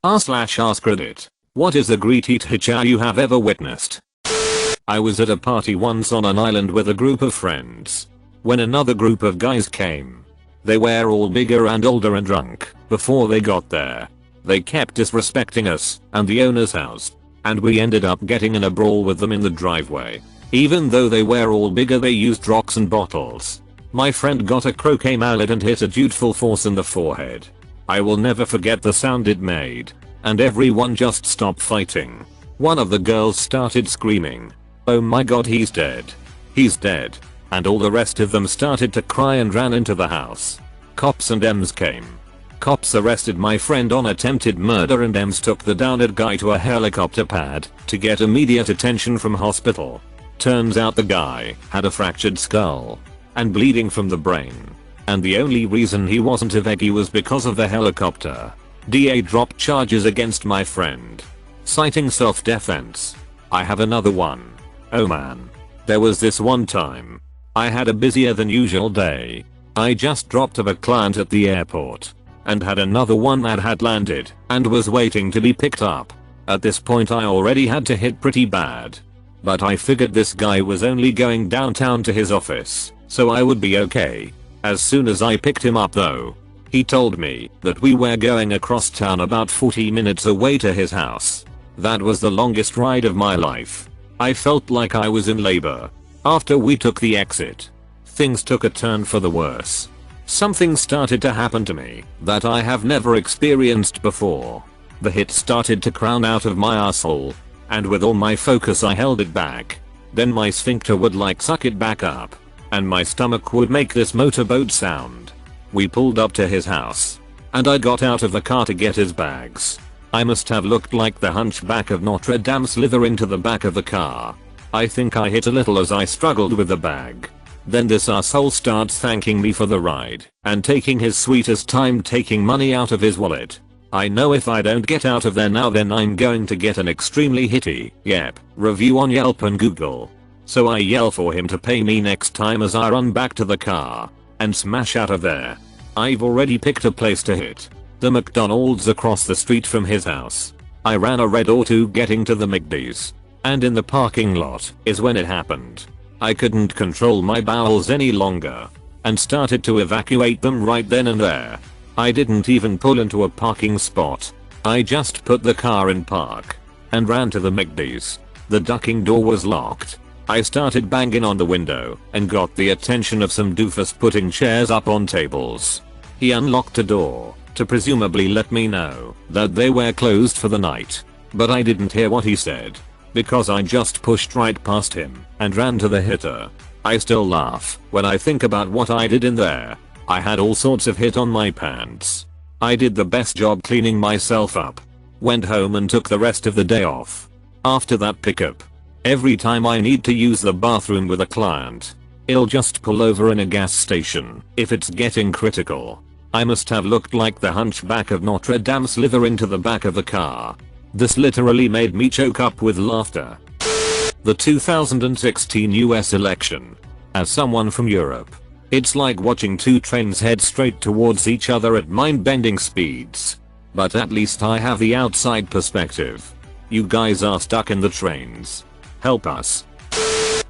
r/AskReddit. What is the greatest hitshow you have ever witnessed? I was at a party once on an island with a group of friends. When another group of guys came. They were all bigger and older and drunk before they got there. They kept disrespecting us and the owner's house. And we ended up getting in a brawl with them in the driveway. Even though they were all bigger, they used rocks and bottles. My friend got a croquet mallet and hit a dude full force in the forehead. I will never forget the sound it made. And everyone just stopped fighting. One of the girls started screaming, "Oh my god, he's dead. He's dead." And all the rest of them started to cry and ran into the house. Cops and EMS came. Cops arrested my friend on attempted murder and EMS took the downed guy to a helicopter pad to get immediate attention from hospital. Turns out the guy had a fractured skull and bleeding from the brain. And the only reason he wasn't a veggie was because of the helicopter. DA dropped charges against my friend, citing self-defense. I have another one. Oh man. There was this one time. I had a busier than usual day. I just dropped off a client at the airport and had another one that had landed and was waiting to be picked up. At this point I already had to hit pretty bad. But I figured this guy was only going downtown to his office, so I would be okay. As soon as I picked him up though, he told me that we were going across town about 40 minutes away to his house. That was the longest ride of my life. I felt like I was in labor. After we took the exit, things took a turn for the worse. Something started to happen to me that I have never experienced before. The hit started to crown out of my asshole, and with all my focus I held it back. Then my sphincter would like suck it back up, and my stomach would make this motorboat sound. We pulled up to his house, and I got out of the car to get his bags. I must have looked like the hunchback of Notre Dame slithering to the back of the car. I think I hit a little as I struggled with the bag. Then this asshole starts thanking me for the ride and taking his sweetest time taking money out of his wallet. I know if I don't get out of there now then I'm going to get an extremely hitty, yep, review on Yelp and Google. So I yell for him to pay me next time as I run back to the car and smash out of there. I've already picked a place to hit. The McDonald's across the street from his house. I ran a red or two getting to the McD's. And in the parking lot is when it happened. I couldn't control my bowels any longer and started to evacuate them right then and there. I didn't even pull into a parking spot. I just put the car in park and ran to the McD's. The ducking door was locked. I started banging on the window and got the attention of some doofus putting chairs up on tables. He unlocked a door to presumably let me know that they were closed for the night. But I didn't hear what he said because I just pushed right past him and ran to the hitter. I still laugh when I think about what I did in there. I had all sorts of hit on my pants. I did the best job cleaning myself up. Went home and took the rest of the day off. After that pickup, every time I need to use the bathroom with a client, I'll just pull over in a gas station if it's getting critical. I must have looked like the hunchback of Notre Dame slithering to the back of the car. This literally made me choke up with laughter. The 2016 US election. As someone from Europe, it's like watching two trains head straight towards each other at mind-bending speeds. But at least I have the outside perspective. You guys are stuck in the trains. Help us.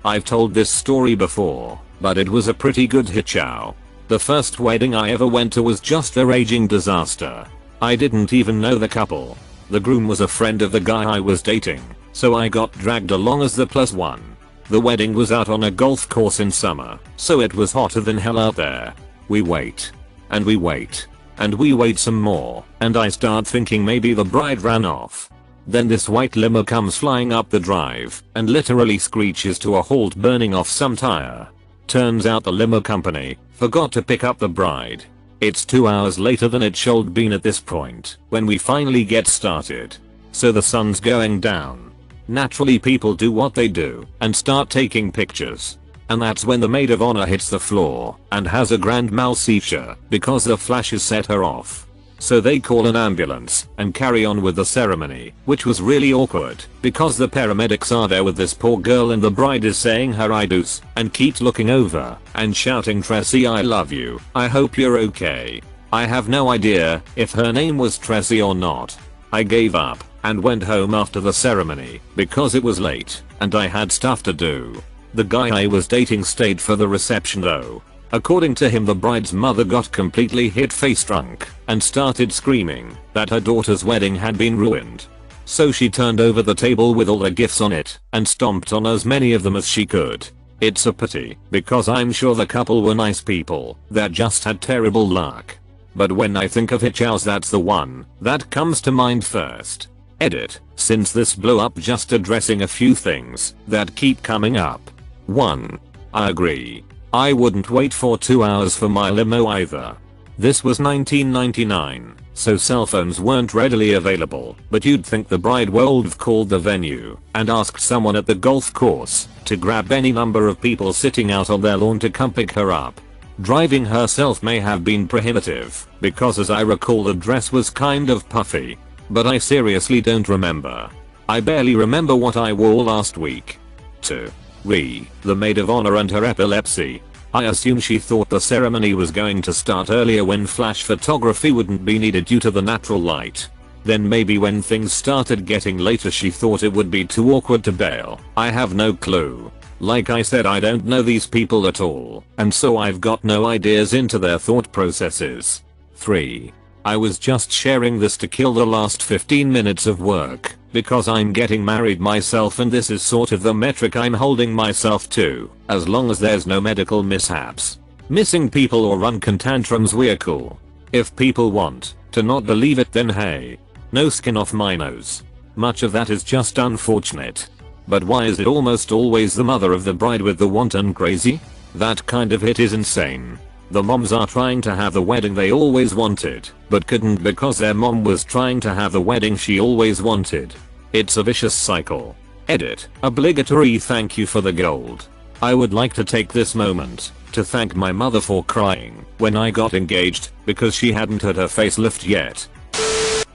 I've told this story before, but it was a pretty good hitshow. The first wedding I ever went to was just a raging disaster. I didn't even know the couple. The groom was a friend of the guy I was dating, so I got dragged along as the plus one. The wedding was out on a golf course in summer, so it was hotter than hell out there. We wait. And we wait. And we wait some more, and I start thinking maybe the bride ran off. Then this white limo comes flying up the drive and literally screeches to a halt burning off some tire. Turns out the limo company forgot to pick up the bride. It's 2 hours later than it should been at this point when we finally get started. So the sun's going down. Naturally people do what they do and start taking pictures. And that's when the maid of honor hits the floor and has a grand mal seizure because the flashes set her off. So they call an ambulance and carry on with the ceremony, which was really awkward because the paramedics are there with this poor girl and the bride is saying her I do's and keeps looking over and shouting, "Tressie, I love you. I hope you're okay." I have no idea if her name was Tressie or not. I gave up and went home after the ceremony because it was late and I had stuff to do. The guy I was dating stayed for the reception though. According to him, the bride's mother got completely hit-faced drunk and started screaming that her daughter's wedding had been ruined. So she turned over the table with all the gifts on it and stomped on as many of them as she could. It's a pity because I'm sure the couple were nice people that just had terrible luck. But when I think of hitshows, that's the one that comes to mind first. Edit. Since this blew up, just addressing a few things that keep coming up. 1. I agree. I wouldn't wait for 2 hours for my limo either. This was 1999, so cell phones weren't readily available, but you'd think the bride would have called the venue and asked someone at the golf course to grab any number of people sitting out on their lawn to come pick her up. Driving herself may have been prohibitive because, as I recall, the dress was kind of puffy, but I seriously don't remember. I barely remember what I wore last week. 2. The maid of honor and her epilepsy. I assume she thought the ceremony was going to start earlier when flash photography wouldn't be needed due to the natural light. Then maybe when things started getting later she thought it would be too awkward to bail. I have no clue. Like I said, I don't know these people at all, and so I've got no ideas into their thought processes. 3. I was just sharing this to kill the last 15 minutes of work because I'm getting married myself, and this is sort of the metric I'm holding myself to, as long as there's no medical mishaps. Missing people or drunken tantrums, we're cool. If people want to not believe it, then hey, no skin off my nose. Much of that is just unfortunate. But why is it almost always the mother of the bride with the wanton crazy? That kind of hit is insane. The moms are trying to have the wedding they always wanted, but couldn't because their mom was trying to have the wedding she always wanted. It's a vicious cycle. Edit. Obligatory thank you for the gold. I would like to take this moment to thank my mother for crying when I got engaged because she hadn't had her facelift yet.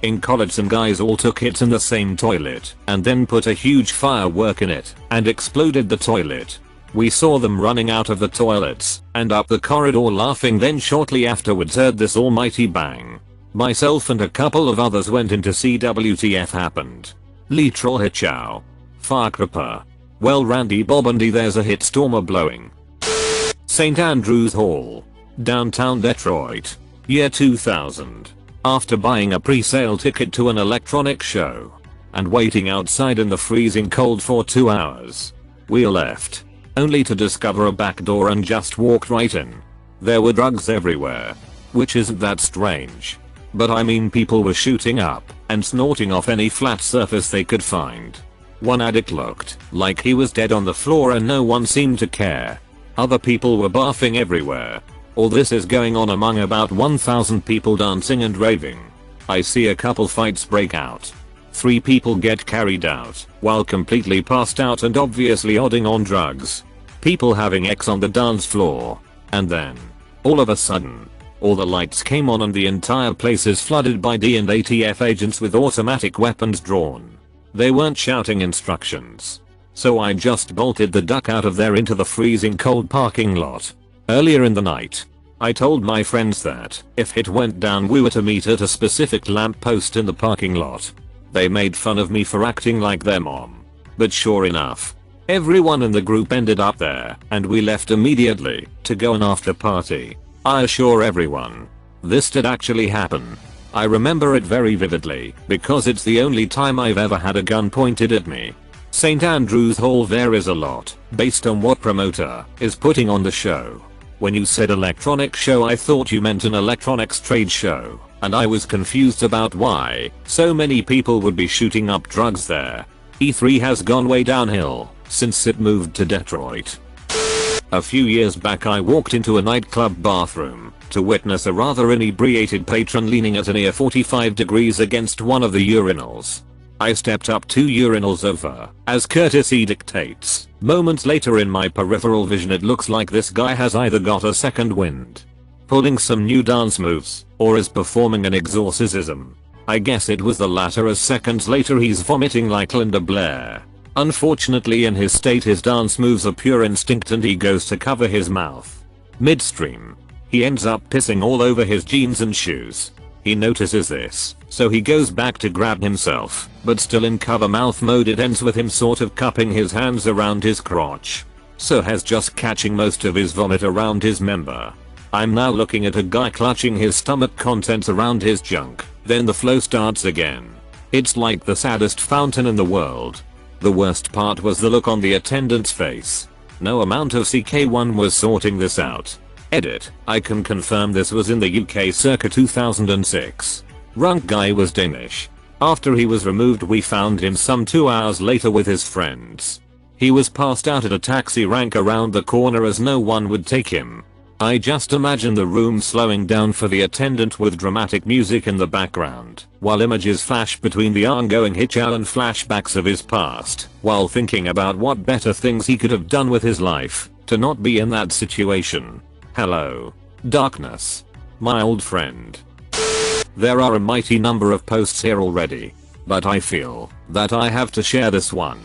In college, some guys all took hits in the same toilet and then put a huge firework in it and exploded the toilet. We saw them running out of the toilets and up the corridor laughing, then shortly afterwards heard this almighty bang. Myself and a couple of others went in to see WTF happened. Literal hitshow. Firecrapper. Well, Randy Bobbandy, there's a hit storm blowing. St. Andrew's Hall, downtown Detroit, year 2000. After buying a pre-sale ticket to an electronic show and waiting outside in the freezing cold for 2 hours, we left, only to discover a back door and just walked right in. There were drugs everywhere, which isn't that strange. But I mean, people were shooting up and snorting off any flat surface they could find. One addict looked like he was dead on the floor and no one seemed to care. Other people were barfing everywhere. All this is going on among about 1,000 people dancing and raving. I see a couple fights break out. 3 people get carried out while completely passed out and obviously odding on drugs. People having X on the dance floor. And then, all of a sudden, all the lights came on and the entire place is flooded by D and ATF agents with automatic weapons drawn. They weren't shouting instructions. So I just bolted the duck out of there into the freezing cold parking lot. Earlier in the night, I told my friends that if it went down we were to meet at a specific lamppost in the parking lot. They made fun of me for acting like their mom. But sure enough, everyone in the group ended up there and we left immediately to go an after party. I assure everyone, this did actually happen. I remember it very vividly because it's the only time I've ever had a gun pointed at me. St. Andrew's Hall varies a lot based on what promoter is putting on the show. When you said electronic show, I thought you meant an electronics trade show, and I was confused about why so many people would be shooting up drugs there. E3 has gone way downhill since it moved to Detroit. A few years back I walked into a nightclub bathroom to witness a rather inebriated patron leaning at a near 45 degrees against one of the urinals. I stepped up 2 urinals over, as courtesy dictates. Moments later, in my peripheral vision, it looks like this guy has either got a second wind, pulling some new dance moves, or is performing an exorcism. I guess it was the latter, as seconds later he's vomiting like Linda Blair. Unfortunately, in his state his dance moves are pure instinct and he goes to cover his mouth. Midstream, he ends up pissing all over his jeans and shoes. He notices this, so he goes back to grab himself, but still in cover mouth mode. It ends with him sort of cupping his hands around his crotch. So has just catching most of his vomit around his member. I'm now looking at a guy clutching his stomach contents around his junk. Then the flow starts again. It's like the saddest fountain in the world. The worst part was the look on the attendant's face. No amount of CK1 was sorting this out. Edit, I can confirm this was in the UK circa 2006. Runk guy was Danish. After he was removed we found him some 2 hours later with his friends. He was passed out at a taxi rank around the corner as no one would take him. I just imagine the room slowing down for the attendant with dramatic music in the background, while images flash between the ongoing hitshow and flashbacks of his past, while thinking about what better things he could have done with his life, to not be in that situation. Hello, darkness. My old friend. There are a mighty number of posts here already, but I feel that I have to share this one.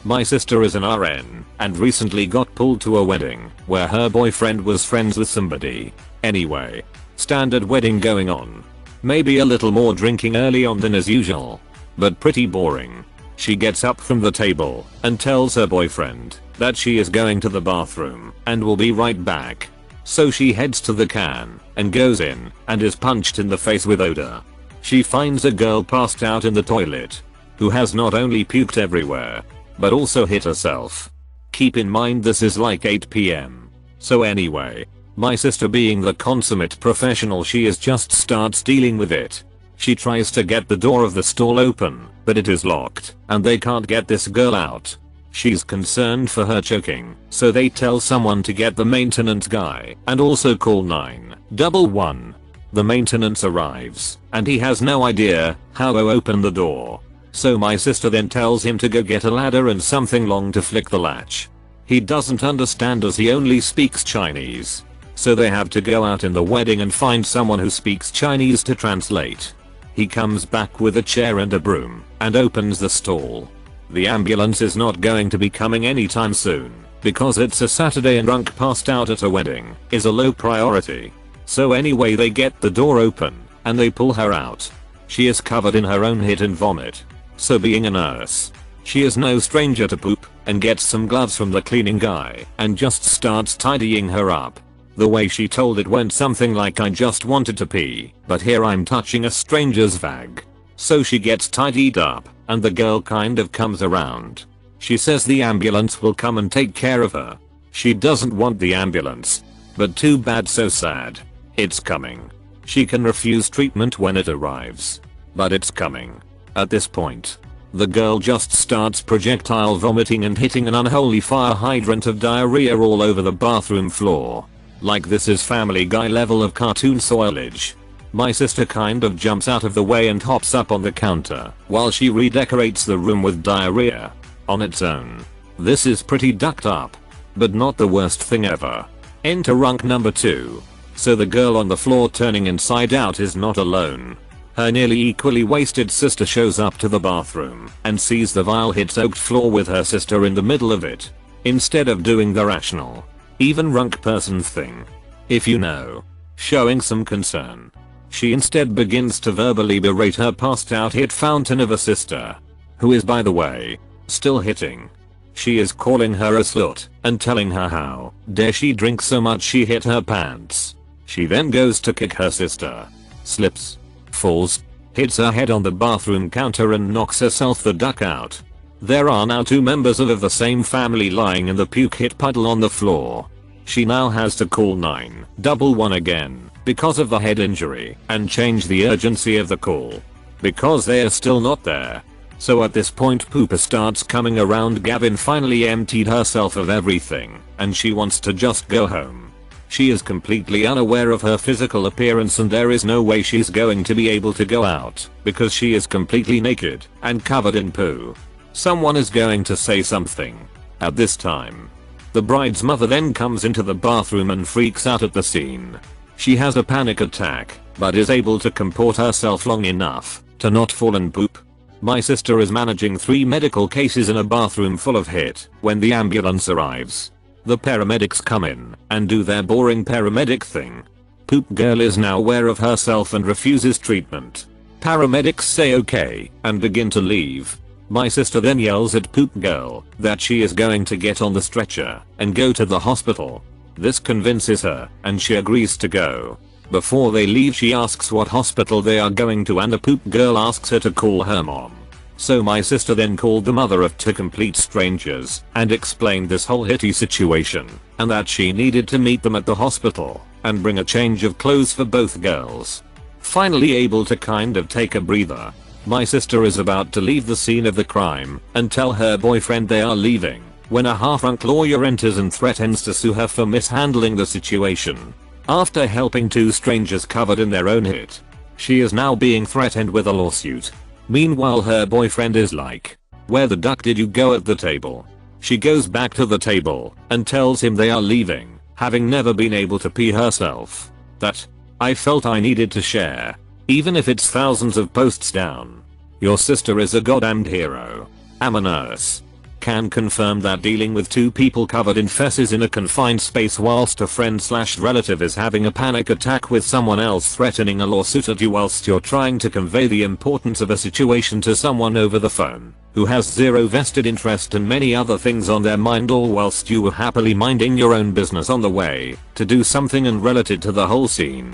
My sister is an RN and recently got pulled to a wedding where her boyfriend was friends with somebody. Anyway, standard wedding going on. Maybe a little more drinking early on than as usual, but pretty boring. She gets up from the table and tells her boyfriend that she is going to the bathroom and will be right back. So she heads to the can and goes in and is punched in the face with odor. She finds a girl passed out in the toilet who has not only puked everywhere, but also hit herself. Keep in mind this is like 8 PM. So anyway, my sister being the consummate professional she is just starts dealing with it. She tries to get the door of the stall open, but it is locked and they can't get this girl out. She's concerned for her choking, so they tell someone to get the maintenance guy and also call 911. The maintenance arrives and he has no idea how to open the door. So my sister then tells him to go get a ladder and something long to flick the latch. He doesn't understand as he only speaks Chinese. So they have to go out in the wedding and find someone who speaks Chinese to translate. He comes back with a chair and a broom and opens the stall. The ambulance is not going to be coming anytime soon because it's a Saturday and Runk passed out at a wedding is a low priority. So anyway they get the door open and they pull her out. She is covered in her own hit and vomit. So being a nurse, she is no stranger to poop and gets some gloves from the cleaning guy and just starts tidying her up. The way she told it went something like, I just wanted to pee, but here I'm touching a stranger's vag. So she gets tidied up and the girl kind of comes around. She says the ambulance will come and take care of her. She doesn't want the ambulance, but too bad, so sad. It's coming. She can refuse treatment when it arrives, but it's coming. At this point, the girl just starts projectile vomiting and hitting an unholy fire hydrant of diarrhea all over the bathroom floor. Like this is Family Guy level of cartoon soilage. My sister kind of jumps out of the way and hops up on the counter while she redecorates the room with diarrhea on its own. This is pretty ducked up, but not the worst thing ever. Enter Runk number 2. So the girl on the floor turning inside out is not alone. Her nearly equally wasted sister shows up to the bathroom and sees the vile hit-soaked floor with her sister in the middle of it. Instead of doing the rational, even Runk person thing, if you know, showing some concern, she instead begins to verbally berate her passed out hit fountain of a sister, who is by the way, still hitting. She is calling her a slut and telling her how dare she drink so much she hit her pants. She then goes to kick her sister, slips, falls, hits her head on the bathroom counter and knocks herself the duck out. There are now 2 members of the same family lying in the puke hit puddle on the floor. She now has to call 911 again because of the head injury and change the urgency of the call because they are still not there. So at this point pooper starts coming around. Gavin finally emptied herself of everything and she wants to just go home. She is completely unaware of her physical appearance and there is no way she's going to be able to go out because she is completely naked and covered in poo. Someone is going to say something. At this time, the bride's mother then comes into the bathroom and freaks out at the scene. She has a panic attack, but is able to comport herself long enough to not fall and poop. My sister is managing 3 medical cases in a bathroom full of hit when the ambulance arrives. The paramedics come in and do their boring paramedic thing. Poop girl is now aware of herself and refuses treatment. Paramedics say okay and begin to leave. My sister then yells at Poop girl that she is going to get on the stretcher and go to the hospital. This convinces her and she agrees to go. Before they leave she asks what hospital they are going to and the Poop girl asks her to call her mom. So my sister then called the mother of two complete strangers and explained this whole hitty situation and that she needed to meet them at the hospital and bring a change of clothes for both girls. Finally able to kind of take a breather, my sister is about to leave the scene of the crime and tell her boyfriend they are leaving when a half-drunk lawyer enters and threatens to sue her for mishandling the situation. After helping two strangers covered in their own hit, she is now being threatened with a lawsuit. Meanwhile her boyfriend is like, "Where the duck did you go at the table?" She goes back to the table and tells him they are leaving, having never been able to pee herself. That I felt I needed to share, even if it's thousands of posts down. Your sister is a goddamned hero. I'm a nurse. Can confirm that dealing with two people covered in fesses in a confined space whilst a friend/relative is having a panic attack with someone else threatening a lawsuit at you whilst you're trying to convey the importance of a situation to someone over the phone, who has zero vested interest and many other things on their mind, all whilst you were happily minding your own business on the way to do something unrelated to the whole scene.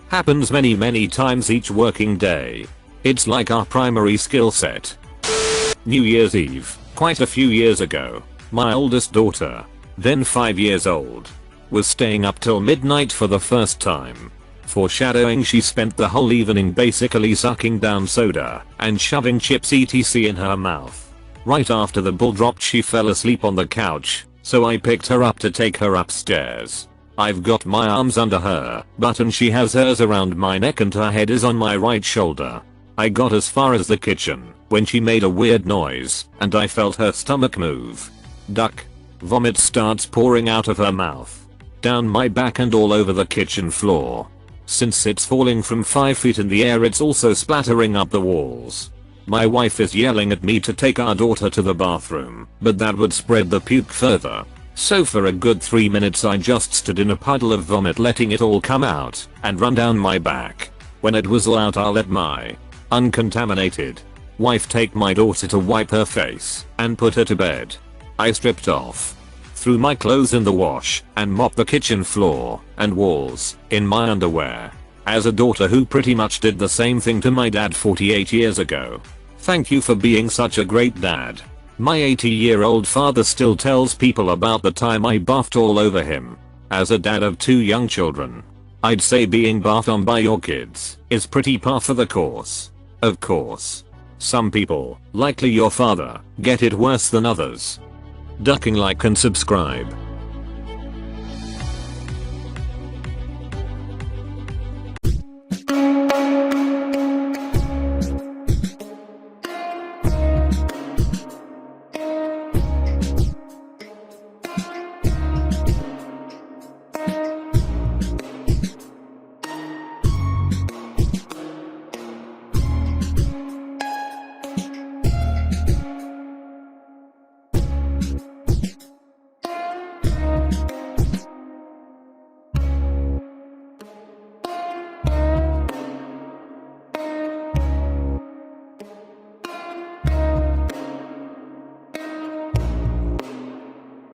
Happens many times each working day. It's like our primary skill set. New Year's Eve. Quite a few years ago, my oldest daughter, then 5 years old, was staying up till midnight for the first time. Foreshadowing, she spent the whole evening basically sucking down soda and shoving chips etc in her mouth. Right after the ball dropped she fell asleep on the couch, so I picked her up to take her upstairs. I've got my arms under her butt and she has hers around my neck and her head is on my right shoulder. I got as far as the kitchen when she made a weird noise and I felt her stomach move. Duck. Vomit starts pouring out of her mouth, down my back and all over the kitchen floor. Since it's falling from 5 feet in the air, it's also splattering up the walls. My wife is yelling at me to take our daughter to the bathroom, but that would spread the puke further. So for a good 3 minutes I just stood in a puddle of vomit letting it all come out and run down my back. When it was all out I let my uncontaminated wife take my daughter to wipe her face and put her to bed. I stripped off, threw my clothes in the wash and mopped the kitchen floor and walls in my underwear. As a daughter who pretty much did the same thing to my dad 48 years ago. Thank you for being such a great dad. My 80-year-old father still tells people about the time I barfed all over him. As a dad of 2 young children, I'd say being barfed on by your kids is pretty par for the course. Of course, some people, likely your father, get it worse than others. Ducking like and subscribe.